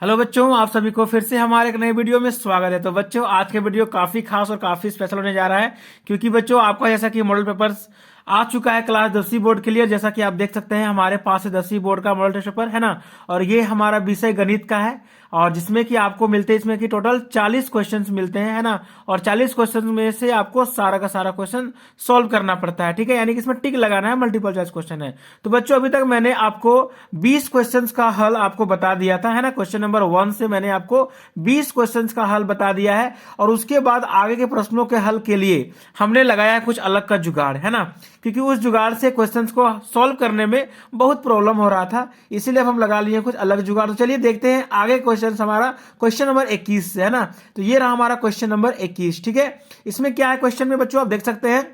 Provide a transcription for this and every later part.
Hello बच्चों, आप सभी को फिर से हमारे एक नए वीडियो में स्वागत है। तो बच्चों, आज के वीडियो काफी खास और काफी स्पेशल होने जा रहा है, क्योंकि बच्चों आपका जैसा कि मॉडल पेपर्स आ चुका है क्लास 10वीं बोर्ड के लिए। जैसा कि आप देख सकते हैं हमारे पास है 10वीं बोर्ड का मॉडल टेस्ट पेपर, है ना। और ये हमारा विषय गणित का है, और जिसमें कि आपको मिलते हैं इसमें कि टोटल 40 क्वेश्चंस मिलते हैं, है ना। और 40 क्वेश्चन में से आपको सारा का सारा क्वेश्चन सॉल्व करना पड़ता है, ठीक है। यानी कि इसमें टिक लगाना है, मल्टीपल चॉइस क्वेश्चन है। तो बच्चों, अभी तक मैंने आपको 20 क्वेश्चंस का हल आपको बता दिया था, है ना। क्वेश्चन नंबर 1 से मैंने आपको 20 क्वेश्चंस का हल बता दिया है, और उसके बाद आगे के प्रश्नों के हल के लिए हमने लगाया कुछ अलग का जुगाड़, है ना। क्योंकि उस जुगाड़ से क्वेश्चंस को सॉल्व करने में बहुत प्रॉब्लम हो रहा था, इसीलिए हम लगा लिए कुछ अलग जुगाड़। तो चलिए देखते हैं आगे क्वेश्चन हमारा क्वेश्चन नंबर 21 से, है ना। तो ये रहा हमारा क्वेश्चन नंबर 21, ठीक है। इसमें क्या है क्वेश्चन में बच्चों, आप देख सकते हैं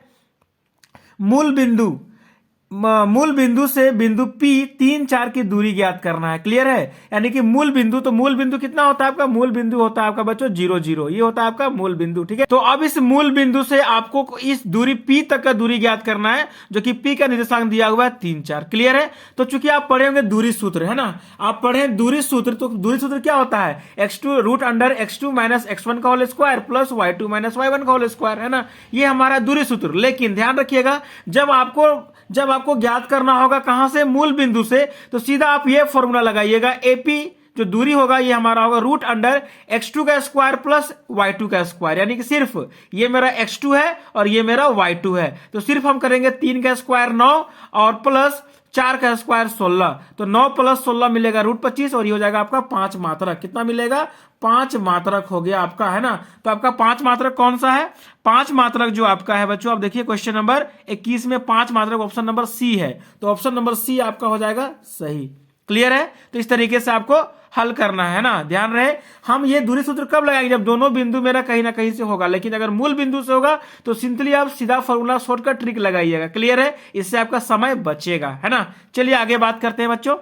मूल बिंदु से बिंदु P 3 4 की दूरी ज्ञात करना है। क्लियर है। यानी कि मूल बिंदु, तो मूल बिंदु कितना होता है आपका, मूल बिंदु होता है आपका बच्चों 0 0, ये होता है आपका मूल बिंदु, ठीक है। तो अब इस मूल बिंदु से आपको इस दूरी P तक का दूरी ज्ञात करना है, जो कि P का निर्देशांक दिया हुआ है 3 4। क्लियर है। तो चूंकि आप पढ़े होंगे दूरी सूत्र, है ना, आप पढ़े दूरी सूत्र, तो दूरी सूत्र क्या होता है, x2 root under x2 minus x1 का whole square plus y2 minus y1 का होल स्क्वायर, है ना। ये हमारा दूरी सूत्र। लेकिन ध्यान रखिएगा, जब आपको ज्ञात करना होगा कहां से, मूल बिंदु से, तो सीधा आप ये फॉर्मूला लगाइएगा, एपी जो दूरी होगा ये हमारा होगा रूट अंडर x2 का स्क्वायर प्लस y2 का स्क्वायर। यानी कि सिर्फ ये मेरा x2 है और ये मेरा y2 है, तो सिर्फ हम करेंगे 3 का स्क्वायर 9 और प्लस 4 का स्क्वायर 16, तो 9 प्लस 16 मिलेगा रूट 25, और ये हो जाएगा आपका 5 मात्रक। कितना मिलेगा, 5 मात्रक हो गया आपका, है ना। तो आपका 5 मात्रक कौन सा है, 5 मात्रक जो आपका है बच्चों, आप देखिए क्वेश्चन नंबर 21 में 5 मात्रक ऑप्शन नंबर सी है, तो ऑप्शन नंबर सी आपका हो जाएगा सही। क्लियर है। तो इस तरीके से आपको हल करना है ना। ध्यान रहे, हम ये दूरी सूत्र कब लगाएंगे, जब दोनों बिंदु मेरा कहीं ना कहीं से होगा। लेकिन अगर मूल बिंदु से होगा तो सिंपली आप सीधा फॉर्मूला शॉर्टकट ट्रिक लगाइएगा। क्लियर है। इससे आपका समय बचेगा, है ना। चलिए आगे बात करते हैं बच्चों।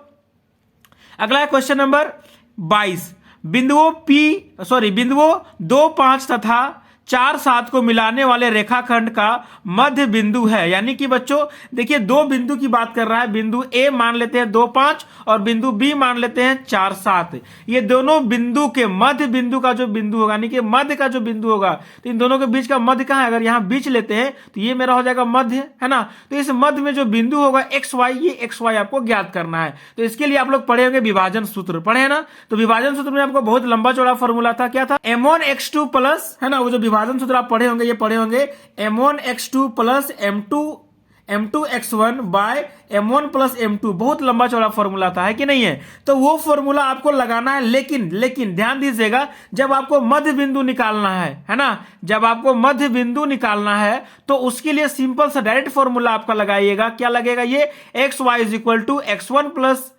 अगला है क्वेश्चन नंबर 22। बिंदुओं 2 5 तथा 4 7 को मिलाने वाले रेखाखंड का मध्य बिंदु है। यानी कि बच्चों देखिए, दो बिंदु की बात कर रहा है, बिंदु ए मान लेते हैं 2 5 और बिंदु बी मान लेते हैं 4 7। ये दोनों बिंदु के मध्य बिंदु का जो बिंदु होगा, यानी कि मध्य का जो बिंदु होगा, तो इन दोनों के बीच का मध्य कहां है, अगर यहां बीच लेते हैं तो ये मेरा हो जाएगा मध्य, है ना। तो इस मध्य में जो बिंदु होगा एक्स वाई, ये एक्स वाई आपको ज्ञात करना है। तो इसके लिए आप लोग पढ़े होंगे विभाजन सूत्र, पढ़े हैं ना। तो विभाजन सूत्र में आपको बहुत लंबा चौड़ा फॉर्मूला था, क्या था, m1 x2 प्लस, है ना, वो जो विभाजन सूत्र आप पढ़े होंगे, ये पढ़े होंगे m1 x2 plus m2 x1 bye m1 plus m2। बहुत लंबा चौड़ा फॉर्मूला था, है कि नहीं है। तो वो फॉर्मूला आपको लगाना है, लेकिन ध्यान दीजिएगा, जब आपको मध्य बिंदु निकालना है ना, जब आपको मध्य बिंदु निकालना है तो उसके लिए सिंपल सा डायरेक्ट फॉर्मूला आपका लगाइएगा। क्या लगेगा, ये x y is equal to x1 plus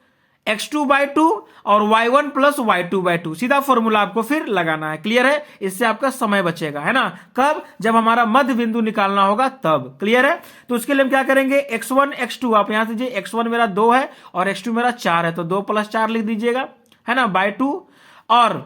x2 by 2 और y1 प्लस y2 बाई 2। सीधा फॉर्मूला आपको फिर लगाना है। क्लियर है। इससे आपका समय बचेगा, है ना। कब, जब हमारा मध्य बिंदु निकालना होगा तब। क्लियर है। तो उसके लिए हम क्या करेंगे, x1 x2, आप यहां से x1 मेरा 2 है और x2 मेरा 4 है, तो 2 प्लस 4 लिख दीजिएगा, है ना, बाई 2, और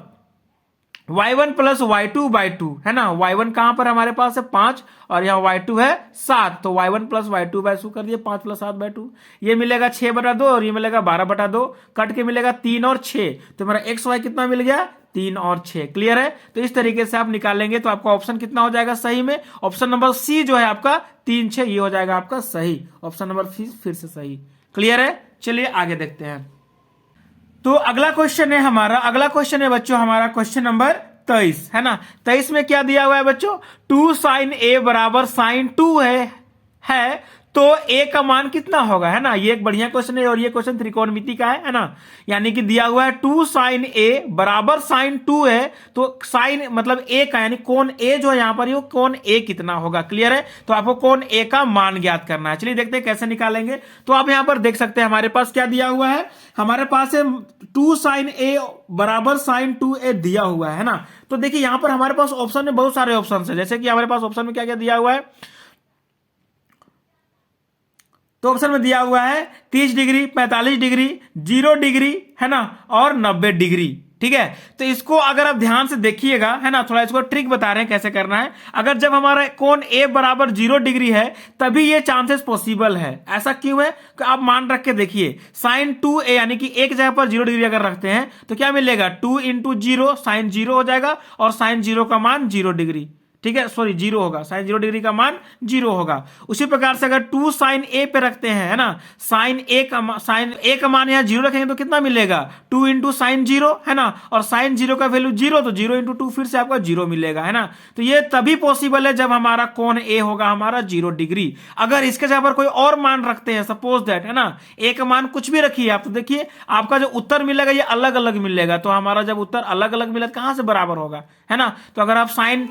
y1 प्लस y2 बाई 2, है ना। y1 कहां पर हमारे पास है 5 और यहाँ y2 है 7, तो y1 प्लस y2 बाई 2 कर दिए 5 प्लस 7 बाई 2, ये मिलेगा 6/2 और ये मिलेगा 12/2, कट के मिलेगा 3 और 6, तो मेरा एक्स वाई कितना मिल गया, 3 और 6। क्लियर है। तो इस तरीके से आप निकालेंगे तो आपका ऑप्शन कितना हो जाएगा सही में, ऑप्शन नंबर सी जो है आपका 3 6, ये हो जाएगा आपका सही, ऑप्शन नंबर सी फिर से सही। क्लियर है। चलिए आगे देखते हैं। तो अगला क्वेश्चन है बच्चों हमारा क्वेश्चन नंबर 23, है ना। 23 में क्या दिया हुआ है बच्चों, 2 साइन ए बराबर साइन 2 है तो ए का मान कितना होगा, है ना। ये एक बढ़िया क्वेश्चन है, और ये क्वेश्चन त्रिकोणमिति का है ना। यानी कि दिया हुआ है 2 साइन ए बराबर साइन 2 है, तो साइन मतलब ए का, यानी कोण ए जो है यहां पर, ये कोण ए कितना होगा। क्लियर है। तो आपको कोण ए का मान ज्ञात करना है। चलिए देखते हैं कैसे निकालेंगे। तो आप यहां पर देख सकते हैं हमारे पास क्या दिया हुआ है, हमारे पास है 2 साइन ए बराबर साइन 2a दिया हुआ है ना। तो देखिए यहां पर हमारे पास ऑप्शन में बहुत सारे ऑप्शन है, जैसे कि हमारे पास ऑप्शन में क्या क्या दिया हुआ है, तो ऑप्शन में दिया हुआ है 30 डिग्री, 45 डिग्री, 0 डिग्री, है ना, और 90 डिग्री। ठीक है। तो इसको अगर आप ध्यान से देखिएगा, है ना, थोड़ा इसको ट्रिक बता रहे हैं कैसे करना है। अगर जब हमारा कोण ए बराबर 0 डिग्री है तभी ये चांसेस पॉसिबल है। ऐसा क्यों है कि आप मान रख के देखिए, साइन 2a यानी कि एक जगह पर 0 डिग्री अगर रखते हैं तो क्या मिलेगा, 2 इंटू 0 साइन 0 हो जाएगा और साइन 0 का मान 0 डिग्री, ठीक है, सॉरी 0 होगा, साइन 0 डिग्री का मान 0 होगा। उसी प्रकार से अगर 2 साइन ए पे रखते हैं, है ना, साइन ए का मान यहाँ 0 रखेंगे तो कितना मिलेगा, 2 इंटू साइन 0, है ना, और साइन 0 का वैल्यू 0 तो 0 इंटू 2 फिर से आपका 0 मिलेगा, है ना। तो ये तभी पॉसिबल है जब हमारा कोण ए होगा हमारा 0 डिग्री। अगर इसके जगह पर कोई और मान रखते हैं, सपोज दैट, है ना, ए का मान कुछ भी रखिए आप, तो देखिए आपका जो उत्तर मिलेगा ये अलग अलग मिलेगा। तो हमारा जब उत्तर अलग अलग मिला कहां से बराबर होगा, है ना। तो अगर आप साइन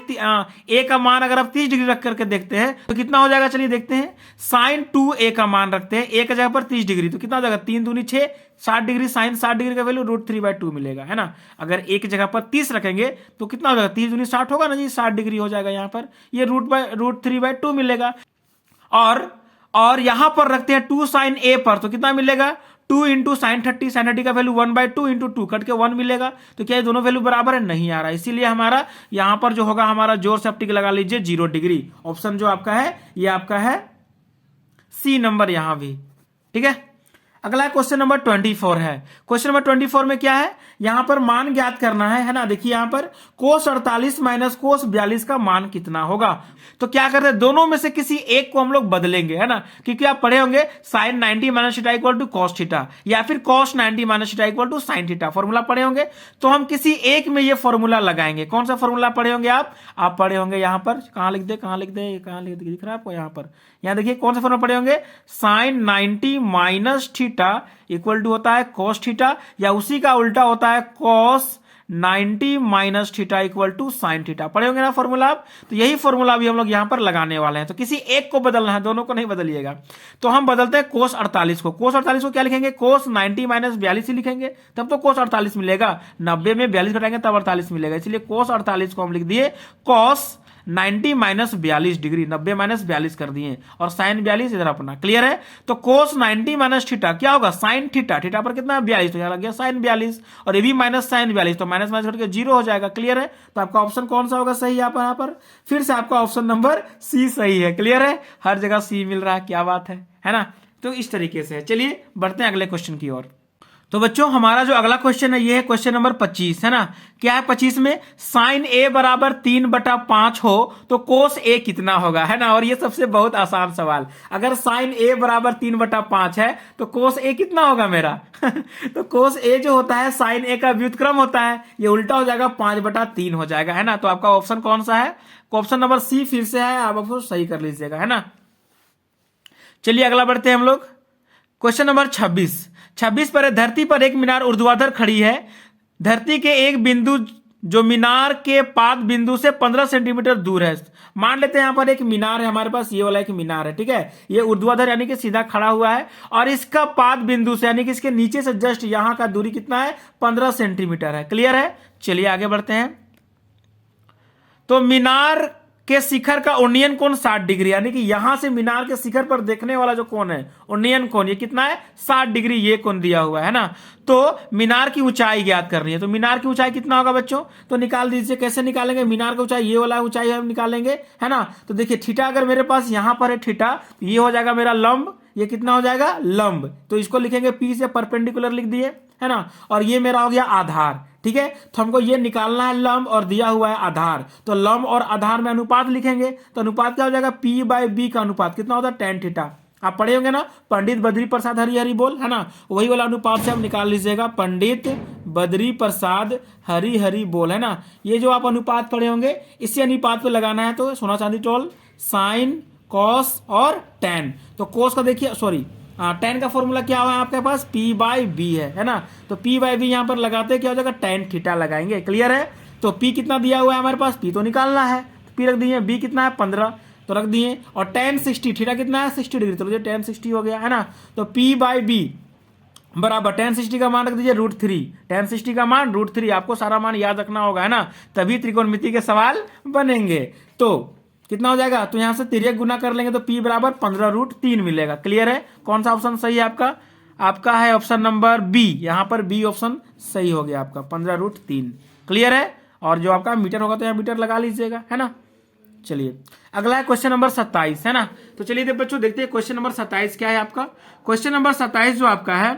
ए का मान अगर आप 30 डिग्री रख करके देखते हैं तो कितना हो जाएगा, चलिए देखते हैं। साइन 2a का मान रखते हैं, ए का जगह पर 30 डिग्री, तो कितना हो जाएगा, 3 दूनी 6, 60 डिग्री, साइन 60 डिग्री का वैल्यू √3/2 मिलेगा, है ना। अगर ए की जगह पर 30 रखेंगे तो कितना हो जाएगा, 30 दूनी 60 होगा ना जी, 60 डिग्री हो जाएगा यहाँ पर, ये √3/2 मिलेगा। और यहां पर रखते हैं 2 साइन ए पर, तो कितना मिलेगा, 2 इंटू साइन 30, साइन 30 का वैल्यू 1/2 इंटू 2 कट के 1 मिलेगा। तो क्या ये दोनों वैल्यू बराबर है, नहीं आ रहा, इसीलिए हमारा यहां पर जो होगा हमारा जोर से आप टिक लगा लीजिए 0 डिग्री। ऑप्शन जो आपका है ये आपका है सी नंबर यहां भी, ठीक है। अगला क्वेश्चन नंबर 24 है। क्वेश्चन नंबर 24 में क्या है, यहां पर मान ज्ञात करना है ना। देखिए यहां पर कोस 48 माइनस कोस 42 का मान कितना होगा। तो क्या करते हैं, दोनों में से किसी एक को हम लोग बदलेंगे, है ना, क्योंकि आप पढ़े होंगे sine 90 minus theta equal to cos theta, या फिर cos 90 minus theta equal to sine theta, formula पढ़े होंगे। तो हम किसी एक में ये फॉर्मूला लगाएंगे। कौन सा फॉर्मूला पढ़े होंगे आप पढ़े होंगे यहां पर, कहां लिख दे दिख रहा है आपको यहाँ पर, यहां देखिए कौन सा फॉर्मूला पढ़े होंगे, sine 90 minus theta equal to होता है कॉस थीटा, या उसी का उल्टा होता है cos 90 minus theta equal to sine theta, पढ़े होंगे ना फॉर्मूला आप। तो यही फॉर्मूला भी हम लोग यहां पर लगाने वाले हैं। तो किसी एक को बदलना है, दोनों को नहीं बदलिएगा। तो हम बदलते हैं कोस 48 को। कोस 48 को क्या लिखेंगे, कोस 90 माइनस 42 ही लिखेंगे, तब तो कोस 48 मिलेगा। 90 में 42 घटाएंगे तब 48 मिलेगा, इसलिए कोस 48 को हम लिख दिए कॉस 90 माइनस 42 डिग्री, 90 माइनस 42 कर दिए, और साइन 42 इधर अपना, क्लियर है। तो कोस 90 माइनस थीटा क्या होगा, साइन थीटा, थीटा पर कितना है 42, तो यहां लग गया साइन 42, और ये भी माइनस साइन 42, तो माइनस माइनस करके 0 हो जाएगा, क्लियर है। तो आपका ऑप्शन कौन सा होगा सही यहाँ पर फिर से आपका ऑप्शन नंबर सी सही है, क्लियर है। हर जगह सी मिल रहा है, क्या बात है ना। तो इस तरीके से चलिए बढ़ते हैं अगले क्वेश्चन की ओर। तो बच्चों हमारा जो अगला क्वेश्चन है ये है क्वेश्चन नंबर 25, है ना। क्या है 25 में, साइन ए बराबर 3/5 हो तो कोस ए कितना होगा, है ना। और ये सबसे बहुत आसान सवाल, अगर साइन ए बराबर 3/5 है तो कोस ए कितना होगा मेरा तो कोस ए जो होता है साइन ए का व्युत्क्रम होता है, ये उल्टा हो जाएगा 5/3 हो जाएगा, है ना। तो आपका ऑप्शन कौन सा है, ऑप्शन नंबर सी फिर से है, आप आपको सही कर लीजिएगा, है ना। चलिए अगला बढ़ते हैं हम लोग। क्वेश्चन नंबर 26 पर धरती पर एक मीनार ऊर्ध्वाधर खड़ी है। धरती के एक बिंदु जो मीनार के पाद बिंदु से 15 सेंटीमीटर दूर है। मान लेते हैं यहां पर एक मीनार है हमारे पास, ये वाला एक मीनार है, ठीक है। ये ऊर्ध्वाधर यानी कि सीधा खड़ा हुआ है, और इसका पाद बिंदु से यानी कि इसके नीचे से जस्ट यहां का दूरी कितना है, 15 सेंटीमीटर है, क्लियर है। चलिए आगे बढ़ते हैं। तो मीनार के शिखर का उन्नयन कोण 60 डिग्री, यानी कि यहां से मीनार के शिखर पर देखने वाला जो कोण है उन्नयन कोण, ये कितना है 60 डिग्री, ये कोण दिया हुआ है ना। तो मीनार की ऊंचाई ज्ञात करनी है। तो मीनार की ऊंचाई कितना होगा बच्चों, तो निकाल दीजिए। कैसे निकालेंगे, मीनार की ऊंचाई ये वाला ऊंचाई हम निकालेंगे, है ना। तो देखिए थीटा अगर मेरे पास यहां पर है थीटा, तो ये हो जाएगा मेरा लंब, ये कितना हो जाएगा लंब, तो इसको लिखेंगे पी से परपेंडिकुलर लिख दिए, है ना। और ये मेरा हो गया आधार, ठीक है। तो हमको ये निकालना है लंब, और दिया हुआ है आधार, तो लंब और आधार में अनुपात लिखेंगे। तो अनुपात क्या हो जाएगा, P/B का अनुपात कितना होता है, tan थीटा। आप पढ़े होंगे ना, पंडित बद्री प्रसाद हरि हरि बोल, है ना, वही वाला अनुपात से आप निकाल लीजिएगा, पंडित बद्री प्रसाद हरि हरि बोल, है ना। ये जो आप अनुपात पढ़े होंगे इसी अनुपात पे लगाना है। तो सोना चांदी टोल, साइन कॉस और tan। तो कॉस का देखिए, सॉरी tan का फॉर्मूला क्या हुआ है आपके पास, P/B है ना। तो P/B यहां पर लगाते क्या हो जाएगा, tan थीटा लगाएंगे, क्लियर है। तो P कितना दिया हुआ है हमारे पास, P तो निकालना है, P रख दिए, B कितना है 15 तो रख दिए, और tan 60 थीटा कितना है 60 डिग्री, तो tan 60 हो गया, है ना। तो P/B बराबर tan 60 का मान रख दीजिए √3, tan 60 का मान √3, आपको सारा मान याद रखना होगा, है ना, तभी त्रिकोणमिति के सवाल बनेंगे। तो कितना हो जाएगा, तो यहां से तिर्यक गुना कर लेंगे तो P बराबर 15 √3 मिलेगा, क्लियर है। कौन सा ऑप्शन सही है आपका, आपका है ऑप्शन नंबर बी, यहां पर बी ऑप्शन सही हो गया आपका 15√3। क्लियर है। और जो आपका मीटर होगा तो यहाँ मीटर लगा लीजिएगा, है ना। चलिए अगला है क्वेश्चन नंबर 27, है ना। तो चलिए बच्चों देखते हैं क्वेश्चन नंबर 27 क्या है आपका। क्वेश्चन नंबर 27 जो आपका है,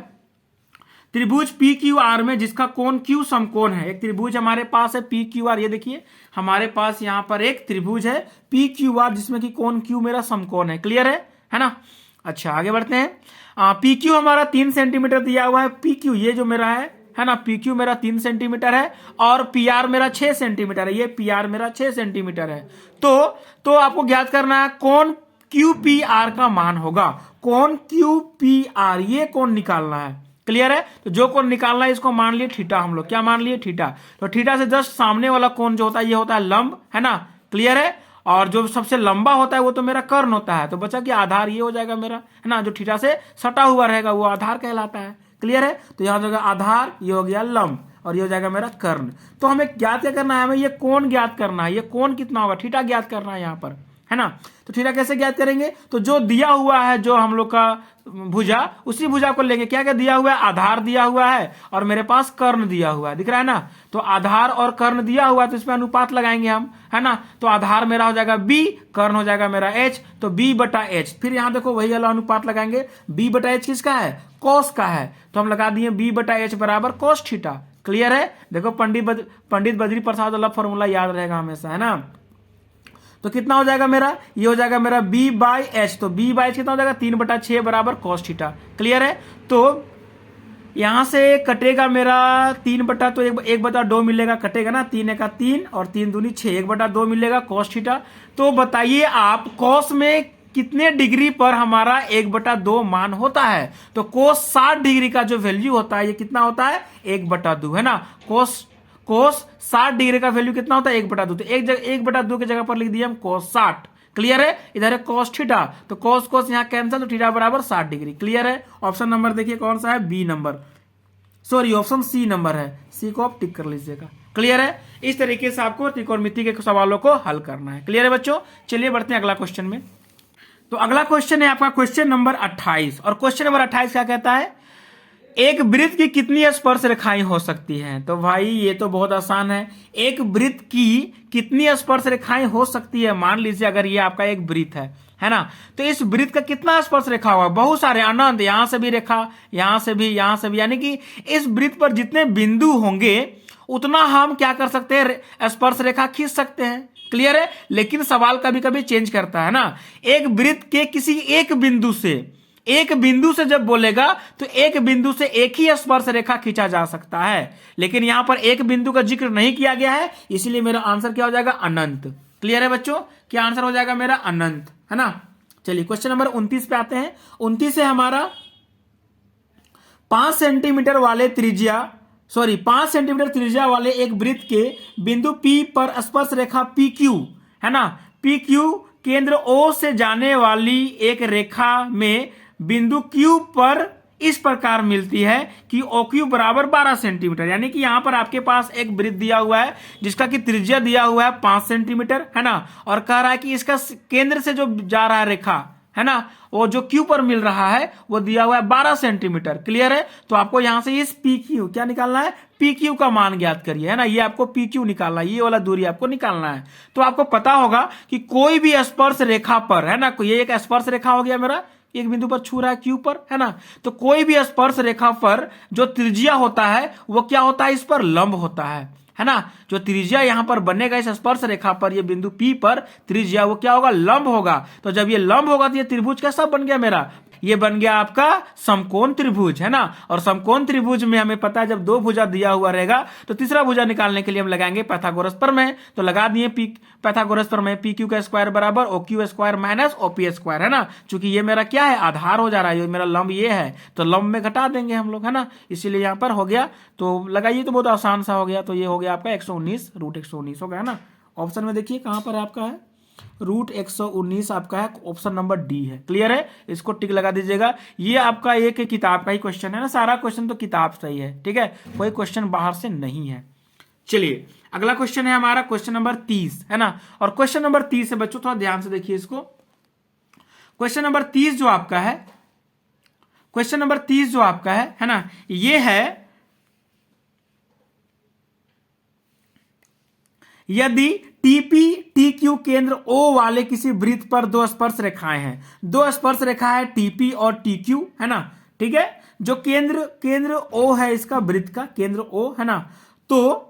त्रिभुज पी क्यू आर में जिसका कोण क्यू समकोण है। एक त्रिभुज हमारे पास है पी क्यू आर, ये देखिए हमारे पास यहाँ पर एक त्रिभुज है पी क्यू आर जिसमें कि कोण क्यू मेरा समकोण है। क्लियर है ना। अच्छा आगे बढ़ते हैं। पी क्यू हमारा 3 सेंटीमीटर दिया हुआ है। पी क्यू ये जो मेरा है ना, पी क्यू मेरा 3 सेंटीमीटर है और पी आर मेरा 6 सेंटीमीटर है। ये पी आर मेरा 6 सेंटीमीटर है। तो आपको ज्ञात करना है कौन क्यू पी आर का मान होगा। कौन क्यू पी आर, ये कौन निकालना है। क्लियर है। तो जो कोण निकालना है इसको मान लिए थीटा, हम लोग क्या मान लिए थीटा। तो थीटा से जस्ट सामने वाला कोण जो होता है ये होता है लंब, है ना। क्लियर है। और जो सबसे लंबा होता है वो तो मेरा कर्ण होता है। तो बचा कि आधार ये हो जाएगा मेरा, है ना। जो थीटा से सटा हुआ रहेगा वो आधार कहलाता है। क्लियर है। तो यहां हो जाएगा आधार, ये हो गया लंब और ये हो जाएगा मेरा कर्ण। तो हमें ज्ञात क्या करना है, हमें ये कोण ज्ञात करना है। ये कोण कितना होगा, थीटा ज्ञात करना है यहाँ पर, है ना। तो थीटा कैसे ज्ञात करेंगे, तो जो दिया हुआ है जो हम लोग का भुजा, उसी भुजा को लेंगे। क्या क्या दिया हुआ है, आधार दिया हुआ है और मेरे पास कर्ण दिया हुआ है, दिख रहा है ना। तो आधार और कर्ण दिया हुआ है तो इसमें अनुपात लगाएंगे हम, है ना। तो आधार मेरा हो जाएगा b, कर्ण हो जाएगा मेरा h, तो b/h। फिर यहां देखो वही वाला अनुपात लगाएंगे। b/h किसका है, कॉस का है। तो हम लगा दिए b/h बराबर कॉस थीटा। क्लियर है। देखो पंडित बद्री प्रसाद वाला फॉर्मूला याद रहेगा हमेशा, है ना। तो कितना हो जाएगा मेरा, ये हो जाएगा मेरा b/h। तो b/h कितना हो जाएगा 3/6 बराबर cos थीटा। क्लियर है। तो यहां से कटेगा मेरा 3 तो 1/2 मिलेगा, कटेगा ना। 3 का 3 और 3 दूनी 6, 1/2 मिलेगा cos थीटा। तो बताइए आप cos में कितने डिग्री पर हमारा 1/2 मान होता है। तो cos 60 डिग्री का जो वैल्यू होता है ये कितना होता है 1/2, है ना। cos 60 डिग्री का वैल्यू कितना होता है 1/2। तो 1/2 की जगह पर लिख दिया हम cos 60। क्लियर है। इधर है cos थीटा, तो cos यहां कैंसिल, तो थीटा बराबर 60 डिग्री। क्लियर है। ऑप्शन नंबर देखिए कौन सा है, B number, sorry option C number है। सी को आप टिक कर लीजिएगा। क्लियर है। इस तरीके से आपको त्रिकोणमिति के सवालों को हल करना है। क्लियर है बच्चों। चलिए बढ़ते हैं अगला क्वेश्चन में। तो अगला क्वेश्चन है आपका क्वेश्चन नंबर 28 और क्वेश्चन नंबर 28 क्या कहता है, एक वृत्त की कितनी स्पर्श रेखाएं हो सकती हैं। तो भाई ये तो बहुत आसान है। एक वृत्त की कितनी स्पर्श रेखाएं हो सकती है। मान लीजिए अगर ये आपका एक वृत्त है ना। तो इस वृत्त का कितना स्पर्श रेखा होगा, बहुत सारे अनंत, यहां से भी रेखा, यहां से भी, यहां से भी, यानी कि इस वृत्त पर जितने बिंदु होंगे उतना हम क्या कर सकते हैं, स्पर्श रेखा खींच सकते हैं। क्लियर है। लेकिन सवाल कभी कभी चेंज करता है ना। एक वृत्त के किसी एक बिंदु से जब बोलेगा तो एक बिंदु से एक ही स्पर्श रेखा खींचा जा सकता है। लेकिन यहां पर एक बिंदु का जिक्र नहीं किया गया है, इसलिए मेरा आंसर क्या हो जाएगा, अनंत। क्लियर है बच्चों। क्या आंसर हो जाएगा मेरा, अनंत, है ना। चलिए क्वेश्चन नंबर 29 पे आते हैं। 29 है हमारा 5 सेंटीमीटर त्रिज्या वाले एक वृत्त के बिंदु P पर स्पर्श रेखा PQ, है ना। PQ केंद्र O से जाने वाली एक रेखा में बिंदु Q पर इस प्रकार मिलती है कि OQ बराबर 12 सेंटीमीटर। यानी कि यहां पर आपके पास एक वृत्त दिया हुआ है जिसका कि त्रिज्या दिया हुआ है 5 सेंटीमीटर, है ना। और कह रहा है कि इसका केंद्र से जो जा रहा है रेखा, है ना, वो जो Q पर मिल रहा है वो दिया हुआ है 12 सेंटीमीटर। क्लियर है। तो आपको यहां से इस PQ क्या निकालना है, PQ का मान ज्ञात करिए, है ना। ये आपको PQ निकालना है, ये वाला दूरी आपको निकालना है। तो आपको पता होगा कि कोई भी स्पर्श रेखा पर, है ना, ये एक स्पर्श रेखा हो गया मेरा, एक बिंदु पर छू रहा है Q पर, है ना। तो कोई भी स्पर्श रेखा पर जो त्रिज्या होता है वो क्या होता है, इस पर लंब होता है ना। जो त्रिज्या यहां पर बनेगा इस स्पर्श रेखा पर, ये बिंदु P पर त्रिज्या वो क्या होगा, लंब होगा। तो जब ये लंब होगा तो ये त्रिभुज कैसा बन गया मेरा, ये बन गया आपका समकोण त्रिभुज, है ना। और समकोण त्रिभुज में हमें पता है जब 2 भुजा दिया हुआ रहेगा तो तीसरा भुजा निकालने के लिए हम लगाएंगे पाइथागोरस प्रमेय। तो लगा दिए पाइथागोरस प्रमेय, PQ का स्क्वायर बराबर OQ square minus OP square, है ना। चूंकि ये मेरा क्या है, आधार हो जा रहा है, ये मेरा लंब ये है, तो लंब में घटा देंगे हम लोग, है ना। इसीलिए यहां पर हो गया। तो लगाइए, तो बहुत आसान सा हो गया। तो ये हो गया आपका 119 √119 हो गया, है ना। ऑप्शन में देखिए कहां पर आपका है, √119 आपका है, ऑप्शन नंबर डी है। क्लियर है। इसको टिक लगा दीजिएगा। ये आपका एक किताब का ही क्वेश्चन है ना, सारा क्वेश्चन तो किताब से ही है, ठीक है, कोई क्वेश्चन बाहर से नहीं है। चलिए अगला क्वेश्चन है हमारा क्वेश्चन नंबर 30, है ना। और क्वेश्चन नंबर 30 है बच्चों, थोड़ा ध्यान से देखिए इसको। क्वेश्चन नंबर 30 जो आपका है, क्वेश्चन नंबर 30 जो आपका है ना, ये है यदि टीपी टीक्यू केंद्र ओ वाले किसी वृत्त पर दो स्पर्श रेखाएं हैं, दो स्पर्श रेखा है टीपी और टीक्यू, है ना, ठीक है, जो केंद्र ओ है इसका वृत्त का केंद्र ओ, है ना, तो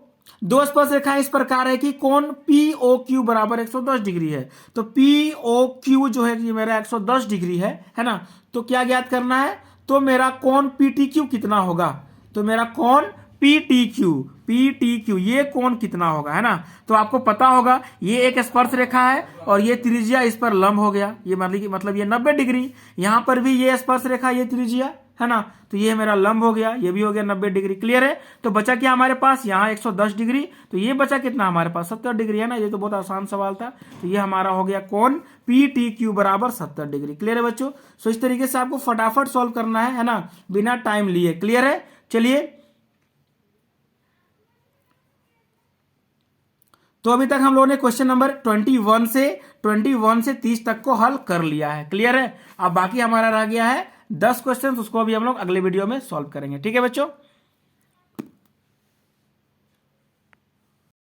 दो स्पर्श रेखाएं इस प्रकार है कि कोण पी ओ क्यू बराबर 110 डिग्री है, तो पी ओ क्यू जो है कि मेरा 110 डिग्री है ना, तो क्या ज्ञात करना है, तो मेरा कोण पी टी क्यू कितना होगा, तो मेरा कोण पी टी क्यू ये कोण कितना होगा, है ना, तो आपको पता होगा ये एक स्पर्श रेखा है और ये त्रिज्या इस पर लंब हो गया, ये मतलब ये 90 डिग्री, यहां पर भी ये स्पर्श रेखा ये त्रिज्या, है ना, तो ये मेरा लंब हो गया, ये भी हो गया 90 डिग्री, क्लियर है। तो बचा क्या हमारे पास, यहाँ 110 डिग्री, तो ये बचा कितना हमारे पास 70 डिग्री, है ना, ये तो बहुत आसान सवाल था, तो ये हमारा हो गया कोण पी टी क्यू बराबर 70 डिग्री, क्लियर है बच्चों। सो इस तरीके से आपको फटाफट सॉल्व करना है ना, बिना टाइम लिए, क्लियर है। चलिए, तो अभी तक हम लोगों ने क्वेश्चन नंबर 21 से 30 तक को हल कर लिया है, क्लियर है। अब बाकी हमारा रह गया है 10 क्वेश्चन, उसको भी हम लोग अगले वीडियो में सॉल्व करेंगे, ठीक है बच्चों।